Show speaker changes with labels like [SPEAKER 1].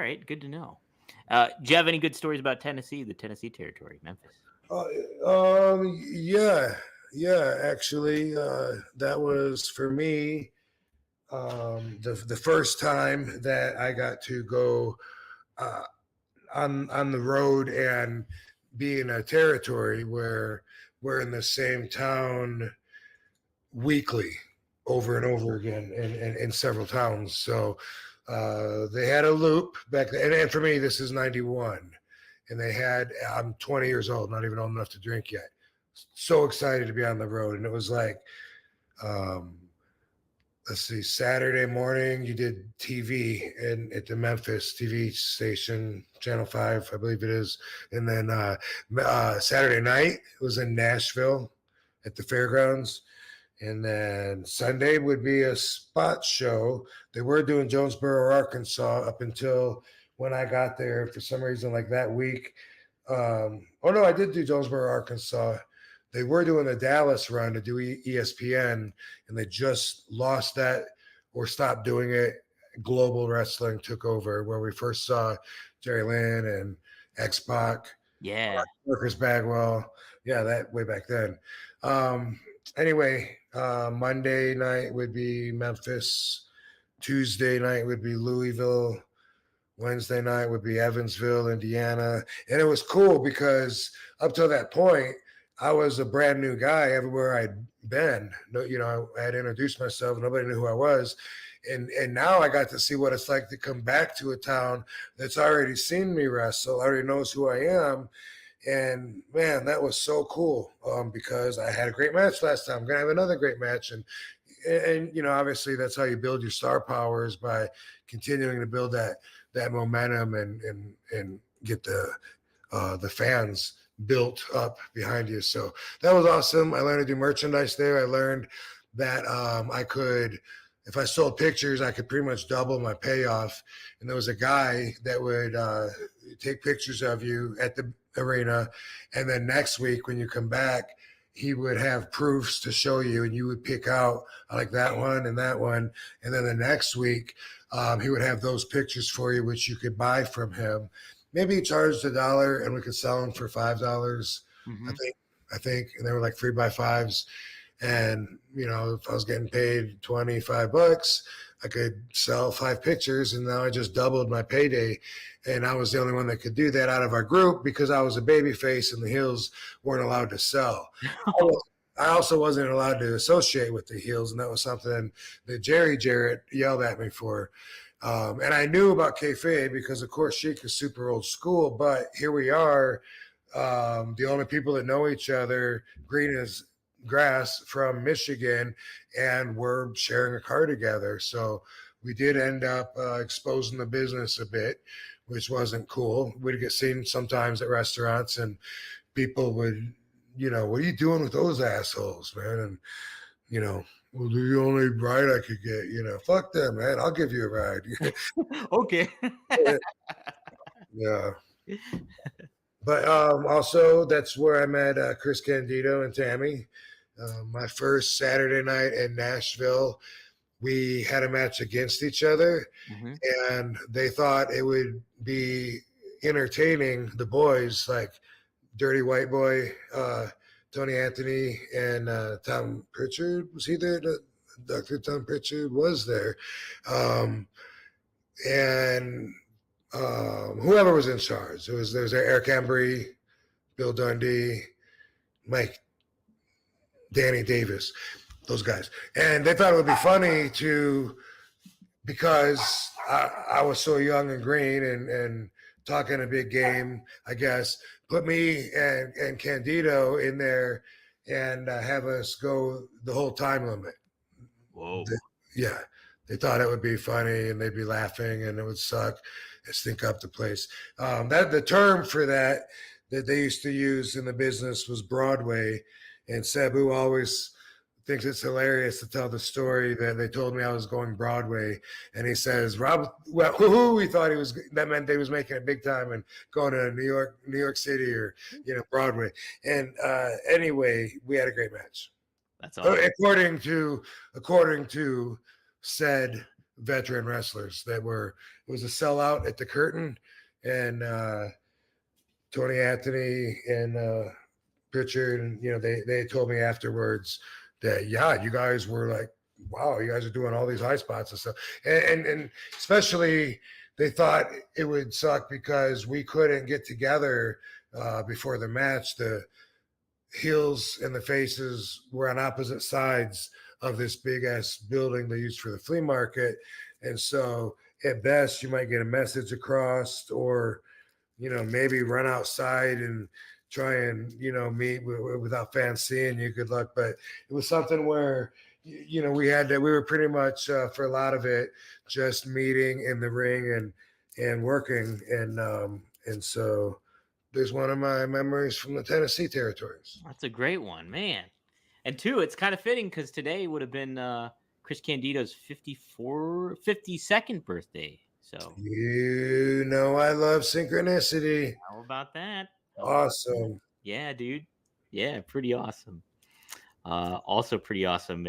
[SPEAKER 1] right, good to know. Do you have any good stories about Tennessee, the Tennessee territory, Memphis?
[SPEAKER 2] Yeah, yeah. Actually, that was for me the first time that I got to go uh, on the road and be in a territory where we're in the same town weekly over and over again in several towns. So they had a loop back then. And for me, this is 91. And they had, I'm 20 years old, not even old enough to drink yet. So excited to be on the road. And it was like, um, let's see, Saturday morning, you did TV at the Memphis TV station, Channel 5, I believe it is. And then Saturday night, it was in Nashville at the fairgrounds. And then Sunday would be a spot show. They were doing Jonesboro, Arkansas up until when I got there for some reason, like that week. Oh, no, I did do Jonesboro, Arkansas. They were doing the Dallas run to do ESPN, and they just lost that or stopped doing it. Global Wrestling took over, where we first saw Jerry Lynn and X-Pac.
[SPEAKER 1] Yeah.
[SPEAKER 2] Marcus Bagwell. Yeah, that way back then. Anyway, Monday night would be Memphis. Tuesday night would be Louisville. Wednesday night would be Evansville, Indiana. And it was cool because up till that point, I was a brand new guy everywhere I'd been. I had introduced myself. Nobody knew who I was. And now I got to see what it's like to come back to a town that's already seen me wrestle, already knows who I am. And man, that was so cool because I had a great match last time. I'm going to have another great match. And obviously that's how you build your star powers, by continuing to build that momentum and get the fans built up behind you. So that was awesome. I learned to do merchandise there. I learned that I could, if I sold pictures, I could pretty much double my payoff. And there was a guy that would take pictures of you at the arena, and then next week when you come back, he would have proofs to show you, and you would pick out, I like that one and that one. And then the next week, he would have those pictures for you, which you could buy from him. Maybe he charged $1 and we could sell them for $5.
[SPEAKER 1] Mm-hmm.
[SPEAKER 2] I think, and they were like 3x5s. And, if I was getting paid $25, I could sell 5 pictures, and now I just doubled my payday. And I was the only one that could do that out of our group because I was a baby face and the heels weren't allowed to sell. I also wasn't allowed to associate with the heels, and that was something that Jerry Jarrett yelled at me for. And I knew about kayfabe because, of course, Sheik is super old school, but here we are, the only people that know each other, green as grass, from Michigan, and we're sharing a car together. So we did end up exposing the business a bit, which wasn't cool. We'd get seen sometimes at restaurants, and people would, what are you doing with those assholes, man? And, well, the only ride I could get, fuck them, man. I'll give you a ride.
[SPEAKER 1] Okay.
[SPEAKER 2] Yeah. But also, that's where I met Chris Candido and Tammy. My first Saturday night in Nashville, we had a match against each other,
[SPEAKER 1] Mm-hmm.
[SPEAKER 2] and they thought it would be entertaining, the boys, like Dirty White Boy, Tony Anthony, and Tom Pritchard. Was he there? Dr. Tom Pritchard was there. And whoever was in charge. There was Eric Embry, Bill Dundee, Mike, Danny Davis, those guys. And they thought it would be funny because I was so young and green and talking a big game, I guess, put me and Candido in there and have us go the whole time limit.
[SPEAKER 1] Whoa.
[SPEAKER 2] Yeah. They thought it would be funny and they'd be laughing and it would suck and stink up the place. That the term for that they used to use in the business was Broadway. And Sabu always thinks it's hilarious to tell the story that they told me I was going Broadway. And he says, we thought that meant they was making it big time and going to New York City or, Broadway. And anyway, we had a great match.
[SPEAKER 1] That's awesome.
[SPEAKER 2] According to said veteran wrestlers that were. It was a sellout at the Curtain, and Tony Anthony and Pritchard, and they told me afterwards that you guys were like, wow, you guys are doing all these high spots and stuff, and especially they thought it would suck because we couldn't get together before the match. The heels and the faces were on opposite sides of this big ass building they used for the flea market, and so at best you might get a message across, or maybe run outside and try and meet without fans seeing you. Good luck. But it was something where we were pretty much for a lot of it just meeting in the ring and working, and so there's one of my memories from the Tennessee territories.
[SPEAKER 1] That's a great one, man. And two, it's kind of fitting because today would have been Chris Candido's 52nd birthday. So
[SPEAKER 2] I love synchronicity.
[SPEAKER 1] how about that?
[SPEAKER 2] Awesome.
[SPEAKER 1] Yeah, dude. Yeah, pretty awesome. Also pretty awesome.